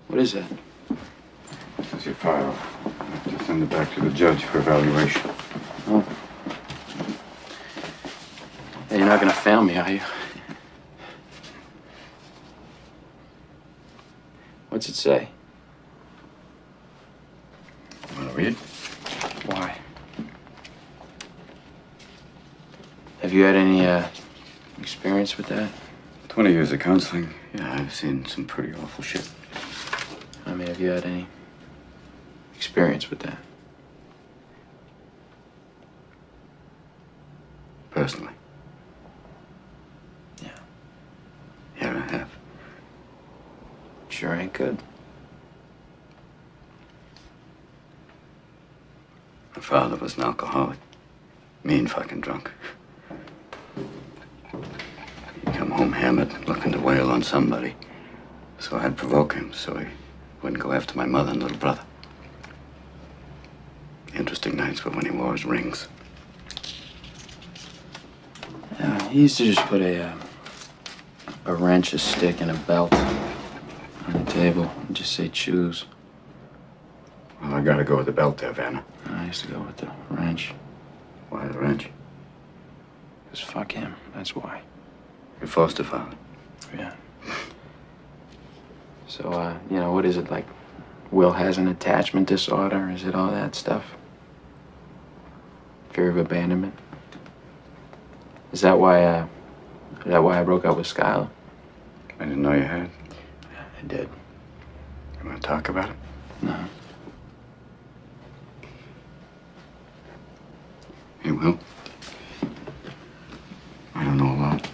What is that? This is your file. I have to send it back to the judge for evaluation. Oh. Hey, you're not gonna fail me, are you? What's it say? Want to read it? Why? Have you had any, experience with that? 20 years of counseling. Yeah, I've seen some pretty awful shit. I mean, have you had any experience with that? Personally. Yeah. Yeah, I have. Sure ain't good. My father was an alcoholic. Mean fucking drunk. He'd come home hammered, looking to wail on somebody. So I'd provoke him so he wouldn't go after my mother and little brother. The interesting nights were when he wore his rings. Yeah, he used to just put a wrench, a stick, and a belt on the table and just say choose. Well, I gotta go with the belt there, Vanna. I used to go with the wrench. Why the wrench? Because fuck him, that's why. Your foster father. Yeah. So, you know, what is it, like, Will has an attachment disorder? Is it all that stuff? Fear of abandonment? Is that why I broke up with Skylar? I didn't know you had. I did. You want to talk about it? No. Hey, Will. I don't know a lot.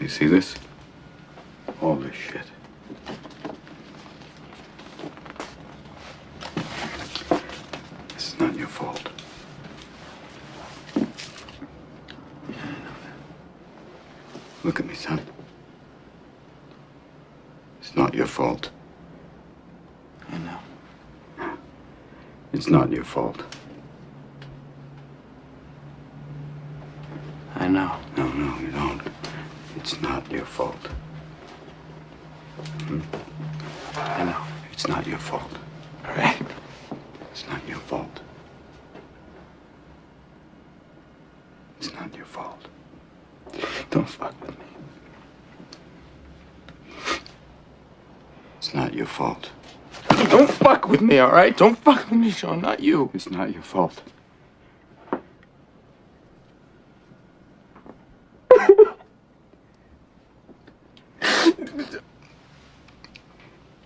You see this? All this shit. This is not your fault. Look at me, son. It's not your fault. I know. It's not your fault. I know. No, you don't. It's not your fault. I know. It's not your fault. All right. It's not your fault. It's not your fault. Don't fuck with me. It's not your fault. Don't fuck with me, all right? Don't fuck with me, Sean, not you. It's not your fault.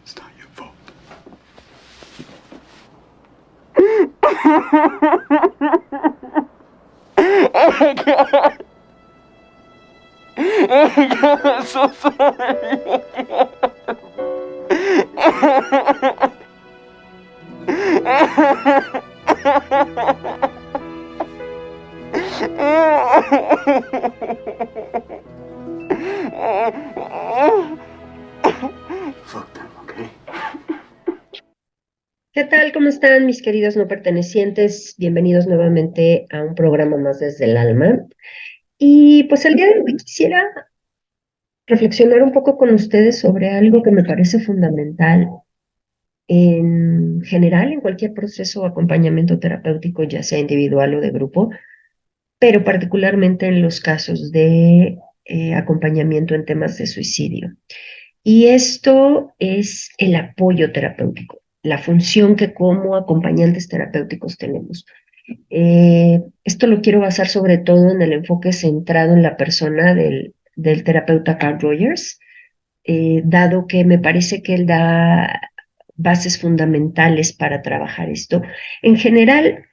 It's not your fault. Oh my God. Oh my God, I'm so sorry. Fuck them, okay? ¿Qué tal? ¿Cómo están mis queridos no pertenecientes? Bienvenidos nuevamente a un programa más desde el alma. Y pues el día de hoy quisiera reflexionar un poco con ustedes sobre algo que me parece fundamental en general en cualquier proceso o acompañamiento terapéutico, ya sea individual o de grupo, pero particularmente en los casos de acompañamiento en temas de suicidio. Y esto es el apoyo terapéutico, la función que como acompañantes terapéuticos tenemos. Esto lo quiero basar sobre todo en el enfoque centrado en la persona del terapeuta Carl Rogers, dado que me parece que él da bases fundamentales para trabajar esto. En general,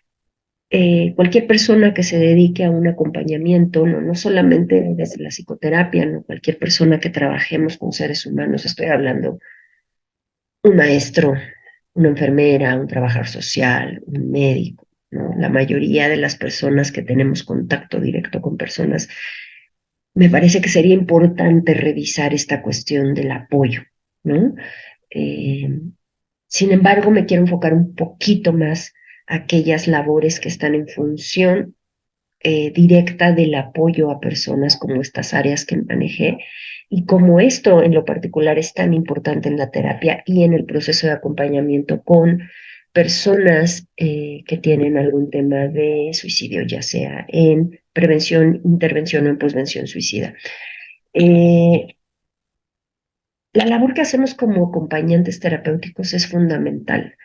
cualquier persona que se dedique a un acompañamiento, no solamente desde la psicoterapia, no cualquier persona que trabajemos con seres humanos, estoy hablando un maestro, una enfermera, un trabajador social, un médico, ¿no? La mayoría de las personas que tenemos contacto directo con personas, me parece que sería importante revisar esta cuestión del apoyo, ¿no? Eh, Sin embargo, me quiero enfocar un poquito más a aquellas labores que están en función directa del apoyo a personas como estas áreas que manejé Y como esto en lo particular es tan importante en la terapia y en el proceso de acompañamiento con personas que tienen algún tema de suicidio, ya sea en prevención, intervención o en posvención suicida. La labor que hacemos como acompañantes terapéuticos es fundamental.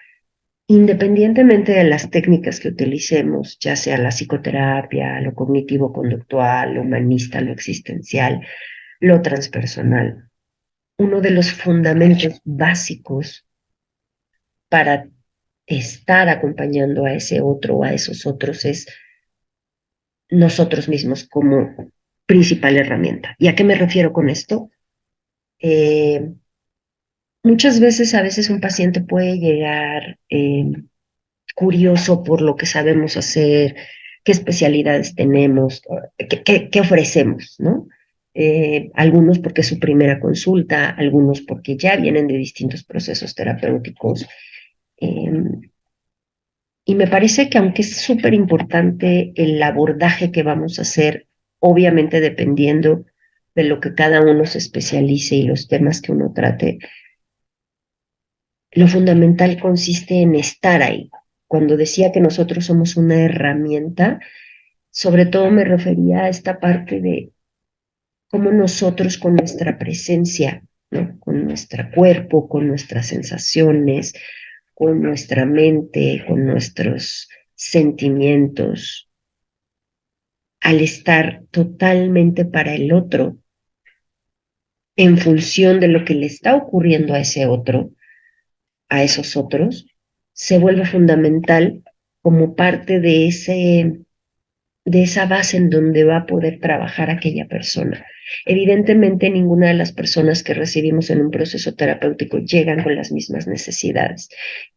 Independientemente de las técnicas que utilicemos, ya sea la psicoterapia, lo cognitivo-conductual, lo humanista, lo existencial, lo transpersonal, uno de los fundamentos básicos para estar acompañando a ese otro o a esos otros es nosotros mismos como principal herramienta. ¿Y a qué me refiero con esto? Eh, Muchas veces, a veces un paciente puede llegar curioso por lo que sabemos hacer, qué especialidades tenemos, qué ofrecemos, ¿no? Algunos porque es su primera consulta, algunos porque ya vienen de distintos procesos terapéuticos. Eh, y me parece que aunque es súper importante el abordaje que vamos a hacer, obviamente dependiendo de lo que cada uno se especialice y los temas que uno trate, lo fundamental consiste en estar ahí. Cuando decía que nosotros somos una herramienta, sobre todo me refería a esta parte de cómo nosotros con nuestra presencia, ¿no? Con nuestro cuerpo, con nuestras sensaciones, con nuestra mente, con nuestros sentimientos, al estar totalmente para el otro, en función de lo que le está ocurriendo a ese otro, a esos otros, se vuelve fundamental como parte de esa base en donde va a poder trabajar aquella persona. Evidentemente, ninguna de las personas que recibimos en un proceso terapéutico llegan con las mismas necesidades.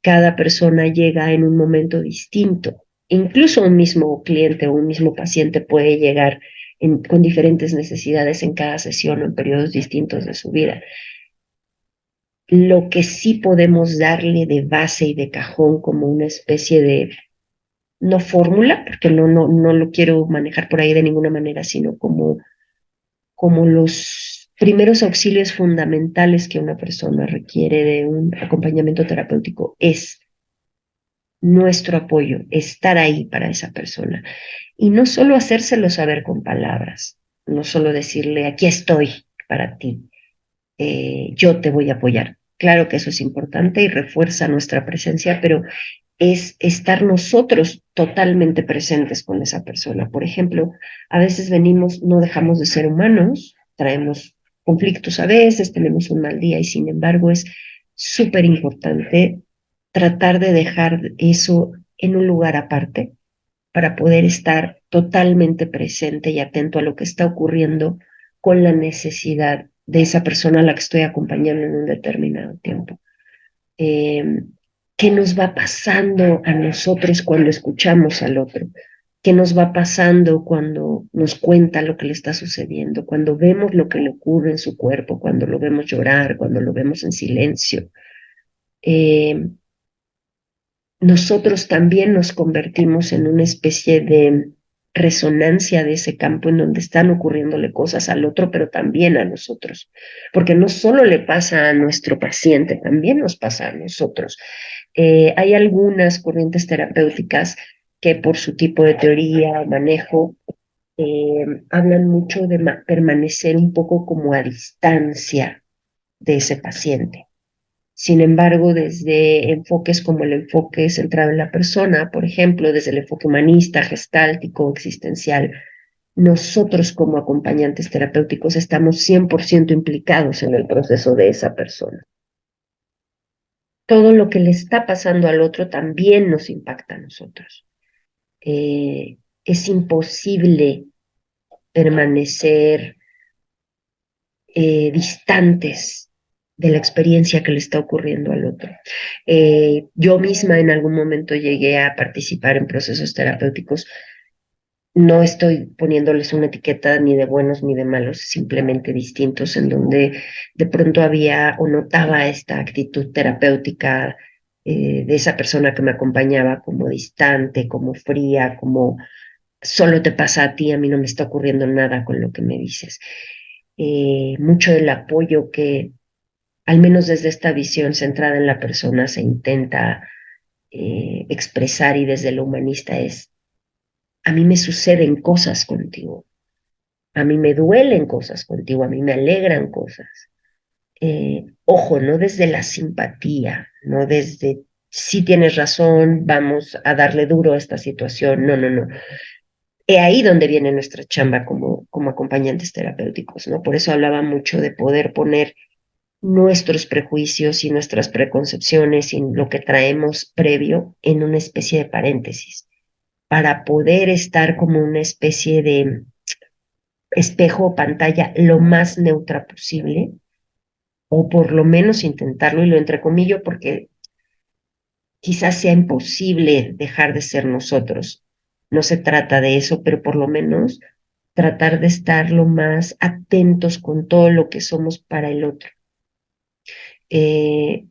Cada persona llega en un momento distinto. Incluso un mismo cliente o un mismo paciente puede llegar con diferentes necesidades en cada sesión o en periodos distintos de su vida. Lo que sí podemos darle de base y de cajón como una especie de, no fórmula, porque no lo quiero manejar por ahí de ninguna manera, sino como los primeros auxilios fundamentales que una persona requiere de un acompañamiento terapéutico es nuestro apoyo, estar ahí para esa persona. Y no solo hacérselo saber con palabras, no solo decirle, aquí estoy para ti, yo te voy a apoyar. Claro que eso es importante y refuerza nuestra presencia, pero es estar nosotros totalmente presentes con esa persona. Por ejemplo, a veces venimos, no dejamos de ser humanos, traemos conflictos a veces, tenemos un mal día y sin embargo es súper importante tratar de dejar eso en un lugar aparte para poder estar totalmente presente y atento a lo que está ocurriendo con la necesidad de esa persona a la que estoy acompañando en un determinado tiempo. Eh, ¿Qué nos va pasando a nosotros cuando escuchamos al otro? ¿Qué nos va pasando cuando nos cuenta lo que le está sucediendo? Cuando vemos lo que le ocurre en su cuerpo, cuando lo vemos llorar, cuando lo vemos en silencio. Eh, Nosotros también nos convertimos en una especie de resonancia de ese campo en donde están ocurriéndole cosas al otro, pero también a nosotros, porque no solo le pasa a nuestro paciente, también nos pasa a nosotros. Hay algunas corrientes terapéuticas que por su tipo de teoría, manejo, hablan mucho de permanecer un poco como a distancia de ese paciente. Sin embargo, desde enfoques como el enfoque centrado en la persona, por ejemplo, desde el enfoque humanista, gestáltico, existencial, nosotros como acompañantes terapéuticos estamos 100% implicados en el proceso de esa persona. Todo lo que le está pasando al otro también nos impacta a nosotros. Es imposible permanecer distantes de la experiencia que le está ocurriendo al otro. Yo misma en algún momento llegué a participar en procesos terapéuticos. No estoy poniéndoles una etiqueta ni de buenos ni de malos, simplemente distintos, en donde de pronto había o notaba esta actitud terapéutica de esa persona que me acompañaba como distante, como fría, como solo te pasa a ti, a mí no me está ocurriendo nada con lo que me dices. mucho del apoyo que, al menos desde esta visión centrada en la persona, se intenta expresar y desde lo humanista es, a mí me suceden cosas contigo, a mí me duelen cosas contigo, a mí me alegran cosas. Ojo, no desde la simpatía, no desde, sí tienes razón, vamos a darle duro a esta situación, no, no, no. He ahí donde viene nuestra chamba como acompañantes terapéuticos, ¿no? Por eso hablaba mucho de poder poner nuestros prejuicios y nuestras preconcepciones y lo que traemos previo en una especie de paréntesis, para poder estar como una especie de espejo o pantalla lo más neutra posible, o por lo menos intentarlo, y lo entrecomillo porque quizás sea imposible dejar de ser nosotros. No se trata de eso, pero por lo menos tratar de estar lo más atentos con todo lo que somos para el otro. Eh,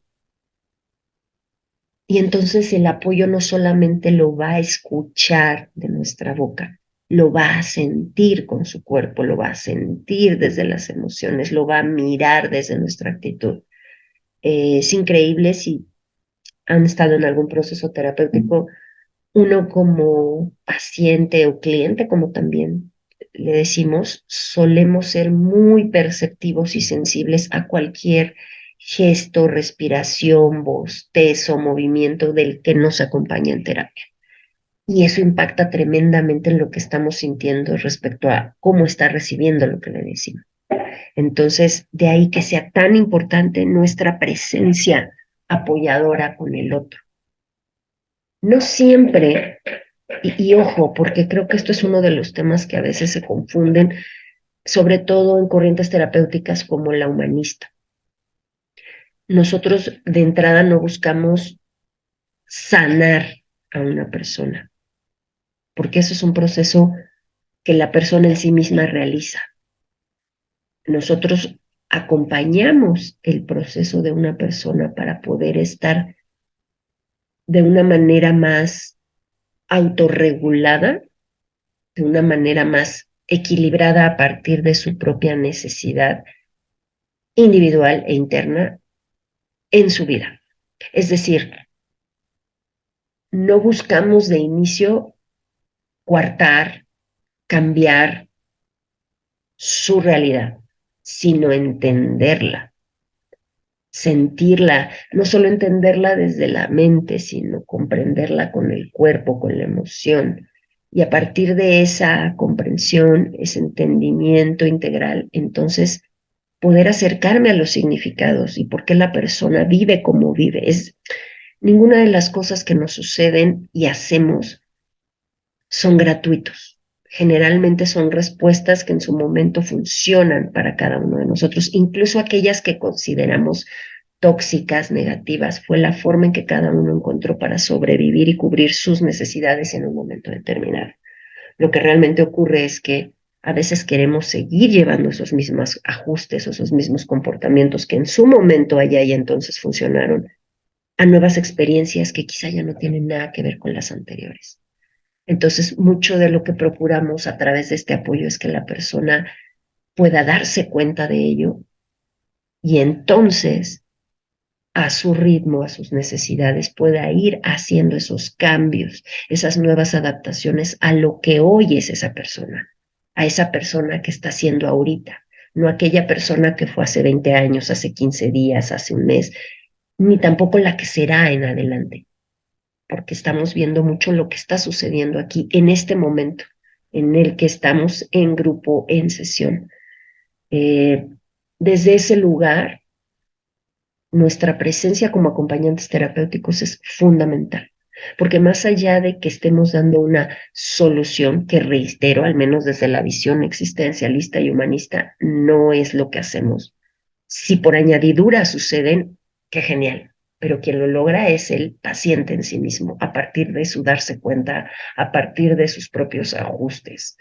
y entonces el apoyo no solamente lo va a escuchar de nuestra boca, lo va a sentir con su cuerpo, lo va a sentir desde las emociones, lo va a mirar desde nuestra actitud. Es increíble si han estado en algún proceso terapéutico, uno como paciente o cliente, como también le decimos, solemos ser muy perceptivos y sensibles a cualquier gesto, respiración, bostezo, movimiento del que nos acompaña en terapia. Y eso impacta tremendamente en lo que estamos sintiendo respecto a cómo está recibiendo lo que le decimos. Entonces, de ahí que sea tan importante nuestra presencia apoyadora con el otro. No siempre, y ojo, porque creo que esto es uno de los temas que a veces se confunden, sobre todo en corrientes terapéuticas como la humanista. Nosotros de entrada no buscamos sanar a una persona, porque eso es un proceso que la persona en sí misma realiza. Nosotros acompañamos el proceso de una persona para poder estar de una manera más autorregulada, de una manera más equilibrada a partir de su propia necesidad individual e interna en su vida. Es decir, no buscamos de inicio coartar, cambiar su realidad, sino entenderla, sentirla, no solo entenderla desde la mente, sino comprenderla con el cuerpo, con la emoción. Y a partir de esa comprensión, ese entendimiento integral, entonces poder acercarme a los significados y por qué la persona vive como vive. Es ninguna de las cosas que nos suceden y hacemos son gratuitos. Generalmente son respuestas que en su momento funcionan para cada uno de nosotros, incluso aquellas que consideramos tóxicas, negativas, fue la forma en que cada uno encontró para sobrevivir y cubrir sus necesidades en un momento determinado. Lo que realmente ocurre es que a veces queremos seguir llevando esos mismos ajustes, esos mismos comportamientos que en su momento allá y entonces funcionaron, a nuevas experiencias que quizá ya no tienen nada que ver con las anteriores. Entonces, mucho de lo que procuramos a través de este apoyo es que la persona pueda darse cuenta de ello y entonces, a su ritmo, a sus necesidades, pueda ir haciendo esos cambios, esas nuevas adaptaciones a lo que hoy es esa persona, a esa persona que está siendo ahorita, no aquella persona que fue hace 20 años, hace 15 días, hace un mes, ni tampoco la que será en adelante, porque estamos viendo mucho lo que está sucediendo aquí en este momento en el que estamos en grupo, en sesión. Eh, Desde ese lugar, nuestra presencia como acompañantes terapéuticos es fundamental, porque más allá de que estemos dando una solución, que reitero, al menos desde la visión existencialista y humanista, no es lo que hacemos. Si por añadidura suceden, qué genial, pero quien lo logra es el paciente en sí mismo, a partir de su darse cuenta, a partir de sus propios ajustes.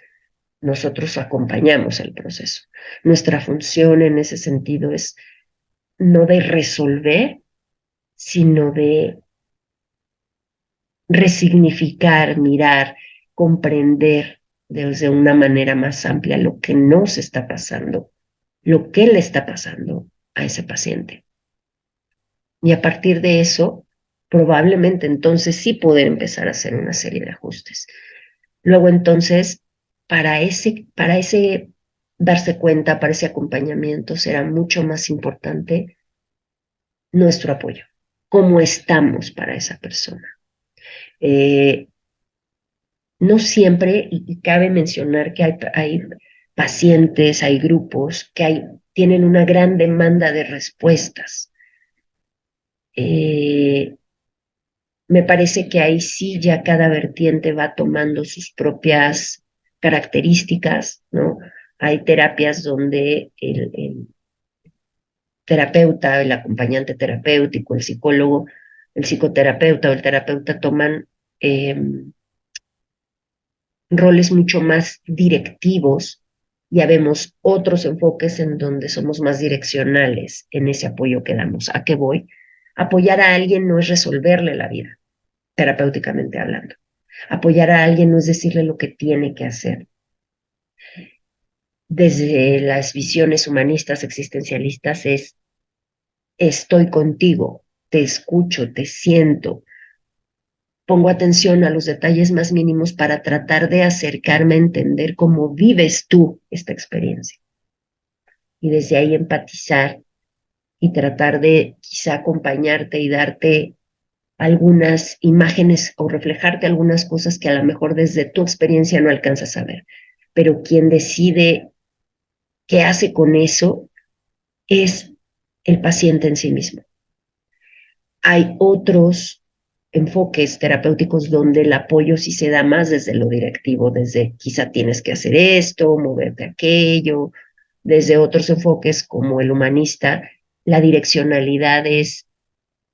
Nosotros acompañamos el proceso. Nuestra función en ese sentido es no de resolver, sino de resignificar, mirar, comprender desde una manera más amplia lo que nos está pasando lo que le está pasando a ese paciente. Y a partir de eso, probablemente entonces sí poder empezar a hacer una serie de ajustes. Luego entonces, para ese darse cuenta, para ese acompañamiento, será mucho más importante nuestro apoyo, cómo estamos para esa persona. Eh, no siempre, y cabe mencionar que hay pacientes, hay grupos que tienen una gran demanda de respuestas. Eh, Me parece que ahí sí ya cada vertiente va tomando sus propias características, ¿no? Hay terapias donde el terapeuta, el acompañante terapéutico, el psicólogo, el psicoterapeuta o el terapeuta toman eh, roles mucho más directivos. Ya vemos otros enfoques en donde somos más direccionales en ese apoyo que damos. ¿A qué voy? Apoyar a alguien no es resolverle la vida, terapéuticamente hablando. Apoyar a alguien no es decirle lo que tiene que hacer. Desde las visiones humanistas existencialistas es estoy contigo, te escucho, te siento, pongo atención a los detalles más mínimos para tratar de acercarme a entender cómo vives tú esta experiencia. Y desde ahí empatizar y tratar de quizá acompañarte y darte algunas imágenes o reflejarte algunas cosas que a lo mejor desde tu experiencia no alcanzas a ver. Pero quien decide qué hace con eso es el paciente en sí mismo. Hay otros enfoques terapéuticos donde el apoyo sí se da más desde lo directivo, desde quizá tienes que hacer esto, moverte aquello, desde otros enfoques como el humanista, la direccionalidad es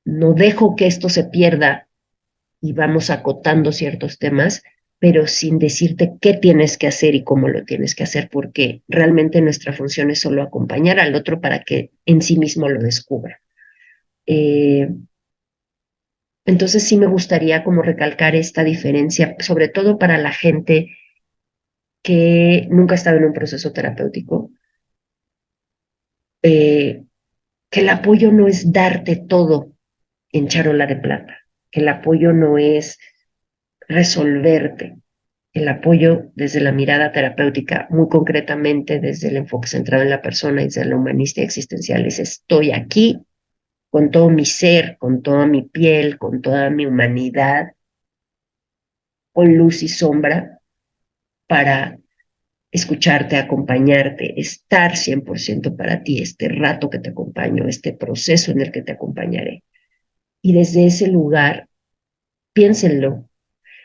no dejo que esto se pierda y vamos acotando ciertos temas, pero sin decirte qué tienes que hacer y cómo lo tienes que hacer, porque realmente nuestra función es solo acompañar al otro para que en sí mismo lo descubra. Eh, entonces sí me gustaría como recalcar esta diferencia, sobre todo para la gente que nunca ha estado en un proceso terapéutico, eh, que el apoyo no es darte todo en charola de plata, que el apoyo no es resolverte, el apoyo desde la mirada terapéutica, muy concretamente desde el enfoque centrado en la persona y desde la humanista existencial, es estoy aquí con todo mi ser, con toda mi piel, con toda mi humanidad, con luz y sombra, para escucharte, acompañarte, estar 100% para ti, este rato que te acompaño, este proceso en el que te acompañaré. Y desde ese lugar, piénsenlo.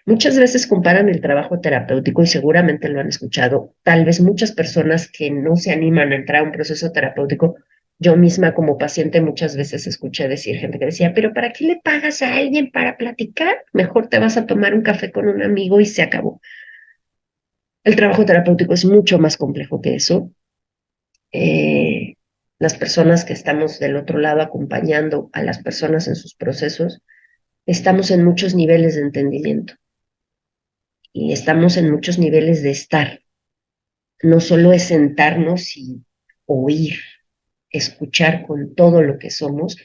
Muchas veces comparan el trabajo terapéutico y seguramente lo han escuchado. Tal vez muchas personas que no se animan a entrar a un proceso terapéutico, yo misma como paciente muchas veces escuché decir gente que decía, pero ¿para qué le pagas a alguien para platicar? Mejor te vas a tomar un café con un amigo y se acabó. El trabajo terapéutico es mucho más complejo que eso. Eh, las personas que estamos del otro lado acompañando a las personas en sus procesos, estamos en muchos niveles de entendimiento y estamos en muchos niveles de estar. No solo es sentarnos y oír, escuchar con todo lo que somos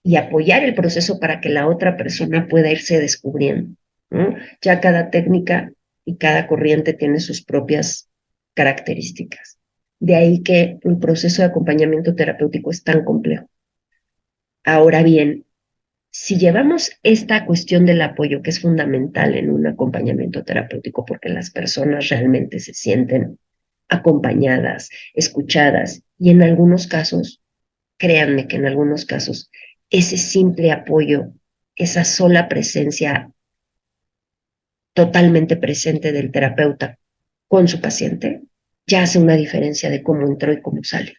y apoyar el proceso para que la otra persona pueda irse descubriendo, ¿no? Ya cada técnica y cada corriente tiene sus propias características. De ahí que el proceso de acompañamiento terapéutico es tan complejo. Ahora bien, si llevamos esta cuestión del apoyo, que es fundamental en un acompañamiento terapéutico, porque las personas realmente se sienten acompañadas, escuchadas, y en algunos casos, créanme que en algunos casos, ese simple apoyo, esa sola presencia totalmente presente del terapeuta con su paciente, ya hace una diferencia de cómo entró y cómo sale,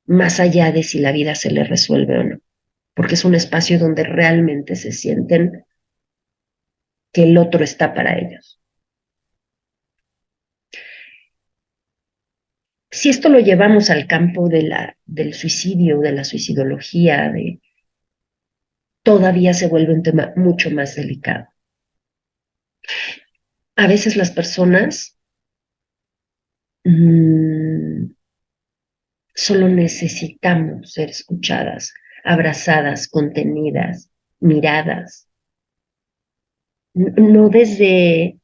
más allá de si la vida se le resuelve o no, porque es un espacio donde realmente se sienten que el otro está para ellos. Si esto lo llevamos al campo del suicidio, de la suicidología, todavía se vuelve un tema mucho más delicado. A veces las personas solo necesitamos ser escuchadas, abrazadas, contenidas, miradas, no desde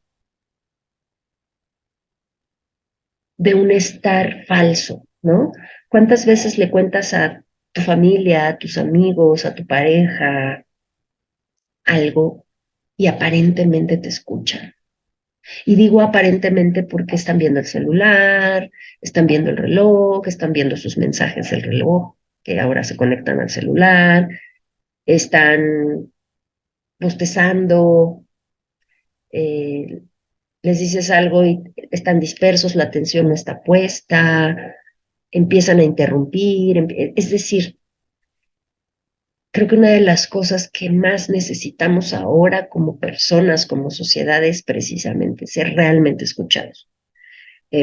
de un estar falso, ¿no? ¿Cuántas veces le cuentas a tu familia, a tus amigos, a tu pareja algo y aparentemente te escuchan? Y digo aparentemente porque están viendo el celular, están viendo el reloj, están viendo sus mensajes del reloj, que ahora se conectan al celular, están bostezando, eh, les dices algo y están dispersos, la atención no está puesta, empiezan a interrumpir, es decir, creo que una de las cosas que más necesitamos ahora como personas, como sociedad, es precisamente ser realmente escuchados.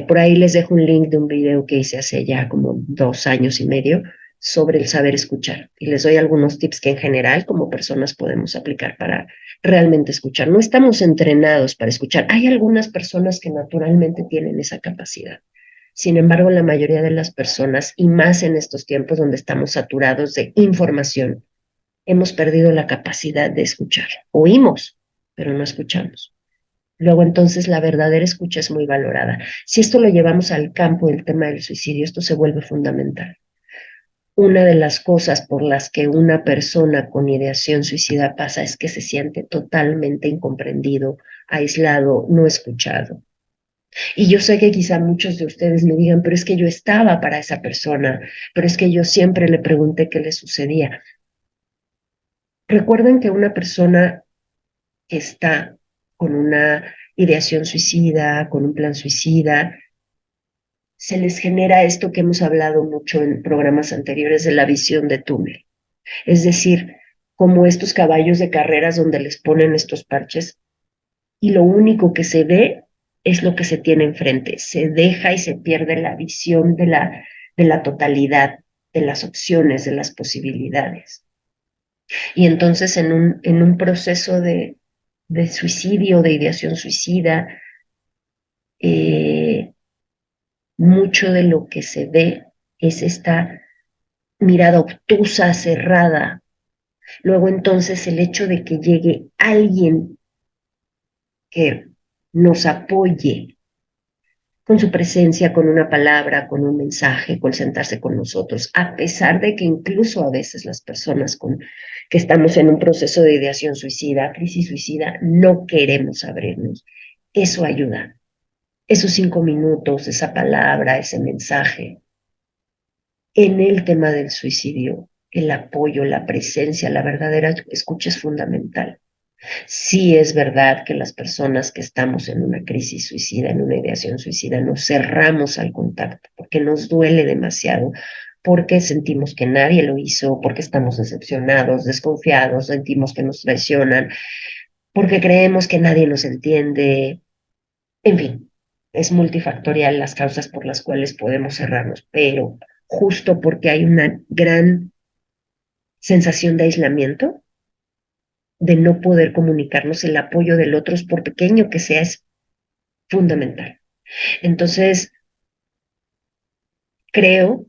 Por ahí les dejo un link de un video que hice hace ya como 2 años y medio sobre el saber escuchar. Y les doy algunos tips que en general como personas podemos aplicar para realmente escuchar. No estamos entrenados para escuchar. Hay algunas personas que naturalmente tienen esa capacidad. Sin embargo, la mayoría de las personas, y más en estos tiempos donde estamos saturados de información, hemos perdido la capacidad de escuchar. Oímos, pero no escuchamos. Luego entonces la verdadera escucha es muy valorada. Si esto lo llevamos al campo del tema del suicidio, esto se vuelve fundamental. Una de las cosas por las que una persona con ideación suicida pasa es que se siente totalmente incomprendido, aislado, no escuchado. Y yo sé que quizá muchos de ustedes me digan, pero es que yo estaba para esa persona, pero es que yo siempre le pregunté qué le sucedía. Recuerden que una persona que está con una ideación suicida, con un plan suicida, se les genera esto que hemos hablado mucho en programas anteriores de la visión de túnel. Es decir, como estos caballos de carreras donde les ponen estos parches y lo único que se ve es lo que se tiene enfrente. Se deja y se pierde la visión de la totalidad, de las opciones, de las posibilidades. Y entonces en un proceso de suicidio, de ideación suicida, eh, mucho de lo que se ve es esta mirada obtusa, cerrada. Luego entonces el hecho de que llegue alguien que nos apoye con su presencia, con una palabra, con un mensaje, con sentarse con nosotros, a pesar de que incluso a veces las personas que estamos en un proceso de ideación suicida, crisis suicida, no queremos abrirnos. Eso ayuda. Esos 5 minutos, esa palabra, ese mensaje. En el tema del suicidio, el apoyo, la presencia, la verdadera escucha es fundamental. Sí es verdad que las personas que estamos en una crisis suicida, en una ideación suicida, nos cerramos al contacto porque nos duele demasiado, porque sentimos que nadie lo hizo, porque estamos decepcionados, desconfiados, sentimos que nos traicionan, porque creemos que nadie nos entiende. En fin, es multifactorial las causas por las cuales podemos cerrarnos, pero justo porque hay una gran sensación de aislamiento, de no poder comunicarnos, el apoyo del otro, por pequeño que sea, es fundamental. Entonces, creo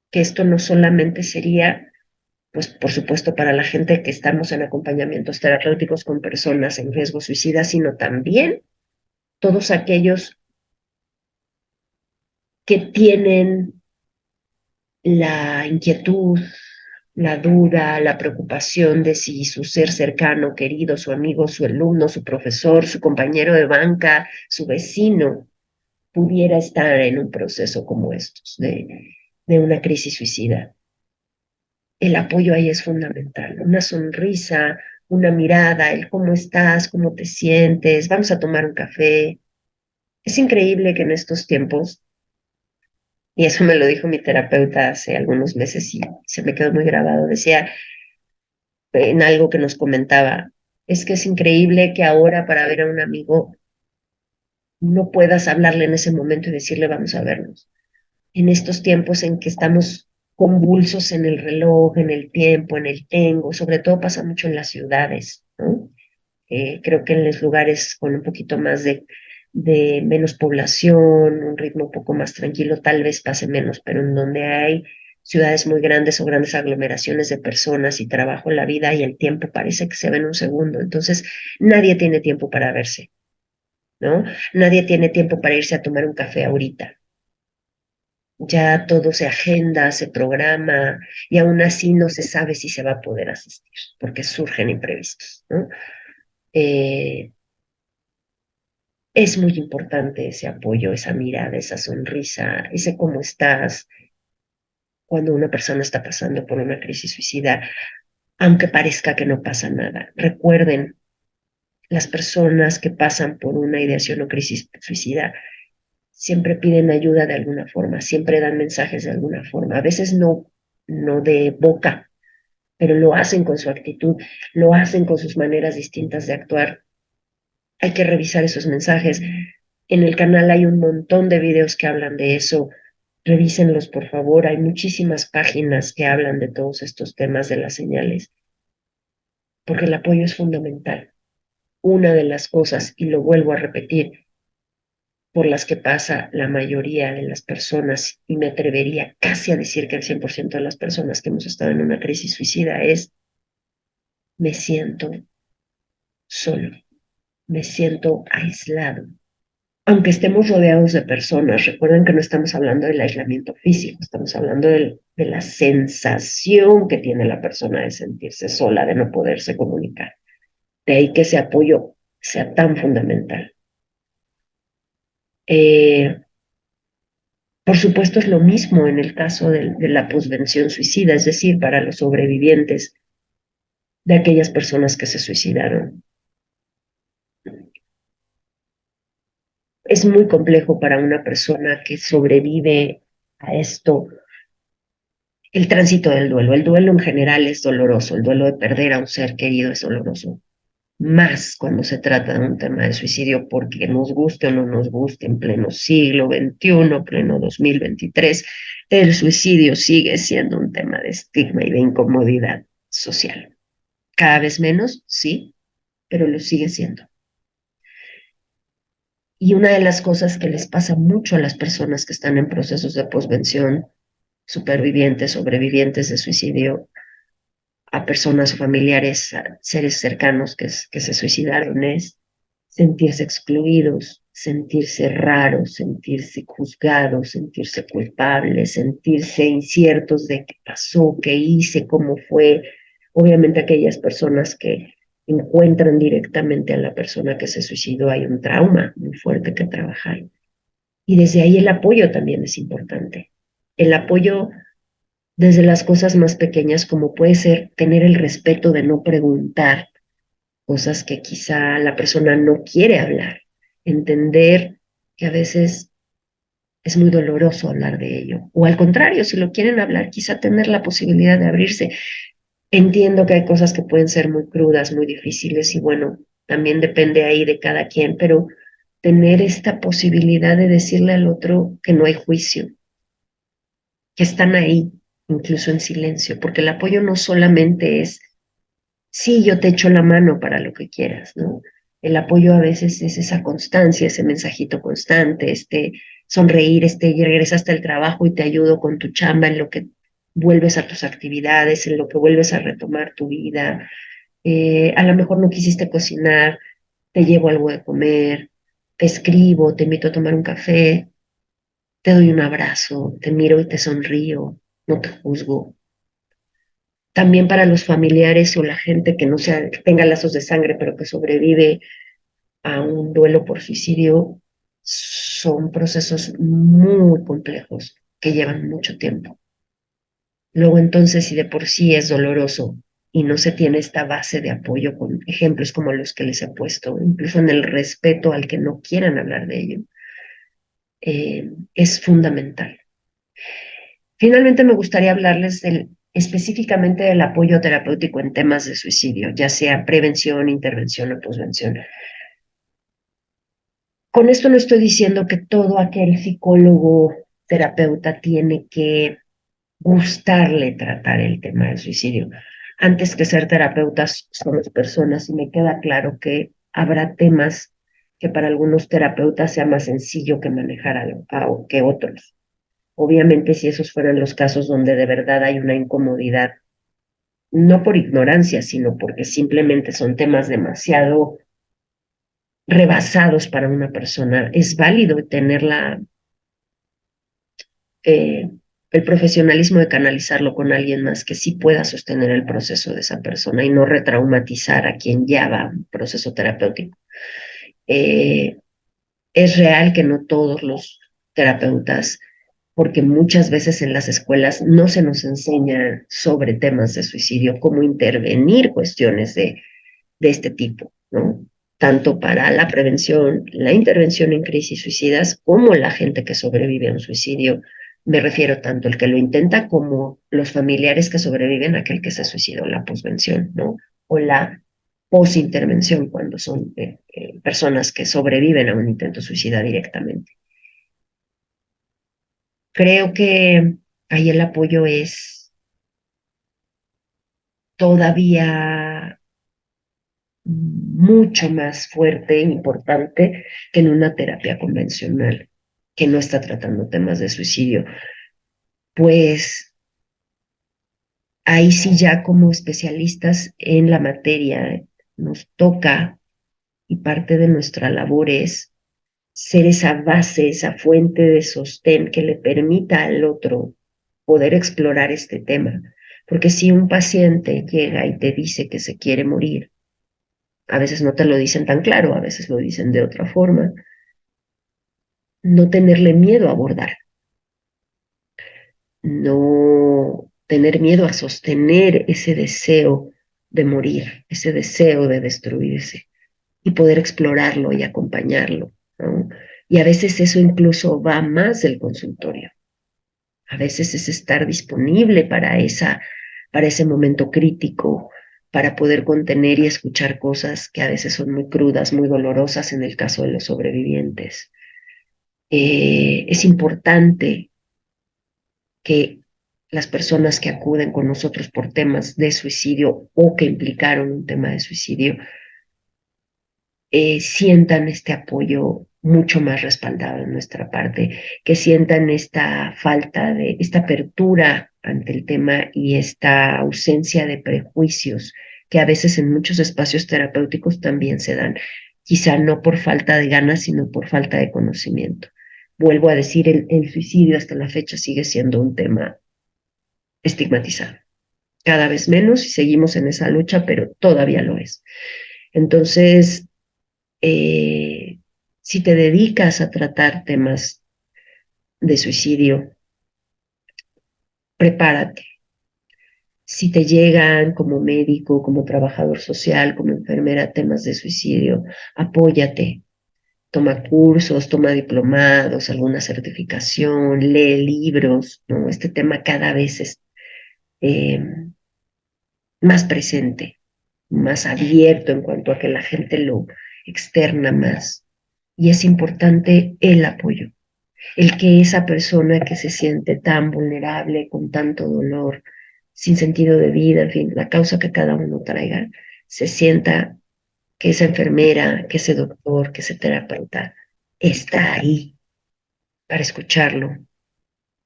que esto no solamente sería, pues por supuesto, para la gente que estamos en acompañamientos terapéuticos con personas en riesgo suicida, sino también todos aquellos que tienen la inquietud, la duda, la preocupación de si su ser cercano, querido, su amigo, su alumno, su profesor, su compañero de banca, su vecino, pudiera estar en un proceso como estos, de una crisis suicida. El apoyo ahí es fundamental. Una sonrisa, una mirada, el cómo estás, cómo te sientes, vamos a tomar un café. Es increíble que en estos tiempos, y eso me lo dijo mi terapeuta hace algunos meses y se me quedó muy grabado, decía en algo que nos comentaba, es que es increíble que ahora para ver a un amigo no puedas hablarle en ese momento y decirle vamos a vernos. En estos tiempos en que estamos convulsos en el reloj, en el tiempo, en el tengo, sobre todo pasa mucho en las ciudades, ¿no? Creo que en los lugares con un poquito más de menos población, un ritmo un poco más tranquilo, tal vez pase menos, pero en donde hay ciudades muy grandes o grandes aglomeraciones de personas y trabajo, la vida y el tiempo parece que se ve en un segundo. Entonces, nadie tiene tiempo para verse, ¿no? Nadie tiene tiempo para irse a tomar un café ahorita. Ya todo se agenda, se programa y aún así no se sabe si se va a poder asistir porque surgen imprevistos, ¿no? Eh, es muy importante ese apoyo, esa mirada, esa sonrisa, ese cómo estás cuando una persona está pasando por una crisis suicida, aunque parezca que no pasa nada. Recuerden, las personas que pasan por una ideación o crisis suicida siempre piden ayuda de alguna forma, siempre dan mensajes de alguna forma, a veces no de boca, pero lo hacen con su actitud, lo hacen con sus maneras distintas de actuar. Hay que revisar esos mensajes. En el canal hay un montón de videos que hablan de eso. Revísenlos, por favor. Hay muchísimas páginas que hablan de todos estos temas de las señales, porque el apoyo es fundamental. Una de las cosas, y lo vuelvo a repetir, por las que pasa la mayoría de las personas, y me atrevería casi a decir que el 100% de las personas que hemos estado en una crisis suicida es, me siento solo, me siento aislado. Aunque estemos rodeados de personas, recuerden que no estamos hablando del aislamiento físico, estamos hablando de la sensación que tiene la persona de sentirse sola, de no poderse comunicar. De ahí que ese apoyo sea tan fundamental. Eh, por supuesto, es lo mismo en el caso de la posvención suicida, es decir, para los sobrevivientes de aquellas personas que se suicidaron. Es muy complejo para una persona que sobrevive a esto el tránsito del duelo. El duelo en general es doloroso, el duelo de perder a un ser querido es doloroso, más cuando se trata de un tema de suicidio, porque nos guste o no nos guste, en pleno siglo XXI, pleno 2023, el suicidio sigue siendo un tema de estigma y de incomodidad social. Cada vez menos, sí, pero lo sigue siendo. Y una de las cosas que les pasa mucho a las personas que están en procesos de posvención, supervivientes, sobrevivientes de suicidio, a personas o familiares, a seres cercanos que se suicidaron, es sentirse excluidos, sentirse raros, sentirse juzgados, sentirse culpables, sentirse inciertos de qué pasó, qué hice, cómo fue. Obviamente aquellas personas que encuentran directamente a la persona que se suicidó, hay un trauma muy fuerte que trabajar. Y desde ahí el apoyo también es importante. El apoyo desde las cosas más pequeñas, como puede ser tener el respeto de no preguntar cosas que quizá la persona no quiere hablar, entender que a veces es muy doloroso hablar de ello, o al contrario, si lo quieren hablar, quizá tener la posibilidad de abrirse. Entiendo que hay cosas que pueden ser muy crudas, muy difíciles, y bueno, también depende ahí de cada quien, pero tener esta posibilidad de decirle al otro que no hay juicio, que están ahí, incluso en silencio, porque el apoyo no solamente es, sí, yo te echo la mano para lo que quieras, ¿no? El apoyo a veces es esa constancia, ese mensajito constante, este sonreír, este regresas al trabajo y te ayudo con tu chamba en lo que vuelves a tus actividades, en lo que vuelves a retomar tu vida. A lo mejor no quisiste cocinar, te llevo algo de comer, te escribo, te invito a tomar un café, te doy un abrazo, te miro y te sonrío, no te juzgo. También para los familiares o la gente que no sea, que tenga lazos de sangre, pero que sobrevive a un duelo por suicidio, son procesos muy complejos que llevan mucho tiempo. Luego entonces, si de por sí es doloroso y no se tiene esta base de apoyo con ejemplos como los que les he puesto, incluso en el respeto al que no quieran hablar de ello, es fundamental. Finalmente, me gustaría hablarles específicamente del apoyo terapéutico en temas de suicidio, ya sea prevención, intervención o posvención. Con esto no estoy diciendo que todo aquel psicólogo, terapeuta tiene que gustarle tratar el tema del suicidio. Antes que ser terapeutas, somos personas y me queda claro que habrá temas que para algunos terapeutas sea más sencillo que manejar que otros. Obviamente, si esos fueran los casos donde de verdad hay una incomodidad, no por ignorancia, sino porque simplemente son temas demasiado rebasados para una persona, es válido tener eh, el profesionalismo de canalizarlo con alguien más que sí pueda sostener el proceso de esa persona y no retraumatizar a quien ya va a un proceso terapéutico. Eh, es real que no todos los terapeutas, porque muchas veces en las escuelas no se nos enseña sobre temas de suicidio, cómo intervenir cuestiones de este tipo, ¿no? Tanto para la prevención, la intervención en crisis suicidas, como la gente que sobrevive a un suicidio. Me refiero tanto el que lo intenta como los familiares que sobreviven a aquel que se suicidó, la posvención, ¿no? O la posintervención cuando son personas que sobreviven a un intento suicida directamente. Creo que ahí el apoyo es todavía mucho más fuerte e importante que en una terapia convencional que no está tratando temas de suicidio. Pues ahí sí ya como especialistas en la materia nos toca y parte de nuestra labor es ser esa base, esa fuente de sostén que le permita al otro poder explorar este tema. Porque si un paciente llega y te dice que se quiere morir, a veces no te lo dicen tan claro, a veces lo dicen de otra forma, no tenerle miedo a abordar, no tener miedo a sostener ese deseo de morir, ese deseo de destruirse y poder explorarlo y acompañarlo, ¿no? Y a veces eso incluso va más del consultorio. A veces es estar disponible para ese momento crítico, para poder contener y escuchar cosas que a veces son muy crudas, muy dolorosas en el caso de los sobrevivientes. Es importante que las personas que acuden con nosotros por temas de suicidio o que implicaron un tema de suicidio sientan este apoyo mucho más respaldado en nuestra parte, que sientan esta falta de, esta apertura ante el tema y esta ausencia de prejuicios que a veces en muchos espacios terapéuticos también se dan, quizá no por falta de ganas, sino por falta de conocimiento. Vuelvo a decir, el suicidio hasta la fecha sigue siendo un tema estigmatizado. Cada vez menos y seguimos en esa lucha, pero todavía lo es. Entonces, eh, si te dedicas a tratar temas de suicidio, prepárate. Si te llegan como médico, como trabajador social, como enfermera, temas de suicidio, apóyate. Toma cursos, toma diplomados, alguna certificación, lee libros, ¿no? Este tema cada vez es eh, más presente, más abierto en cuanto a que la gente lo externa más. Y es importante el apoyo, el que esa persona que se siente tan vulnerable, con tanto dolor, sin sentido de vida, en fin, la causa que cada uno traiga, se sienta que esa enfermera, que ese doctor, que ese terapeuta está ahí para escucharlo,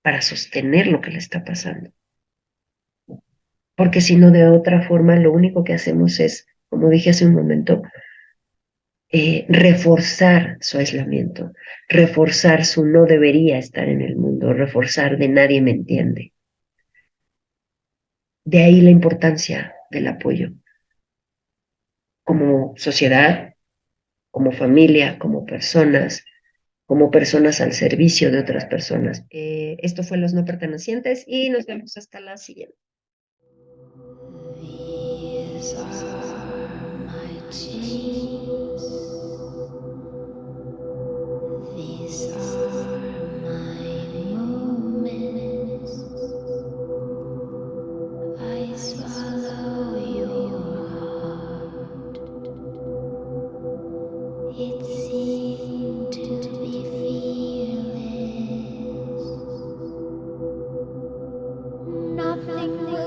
para sostener lo que le está pasando. Porque si no, de otra forma, lo único que hacemos es, como dije hace un momento, reforzar su aislamiento, reforzar su no debería estar en el mundo, reforzar de nadie me entiende. De ahí la importancia del apoyo como sociedad, como familia, como personas al servicio de otras personas. Esto fue Los No Pertenecientes y nos vemos hasta la siguiente. These are my chains. These are my moments. I swallow your heart. It seemed to be fearless. Nothing will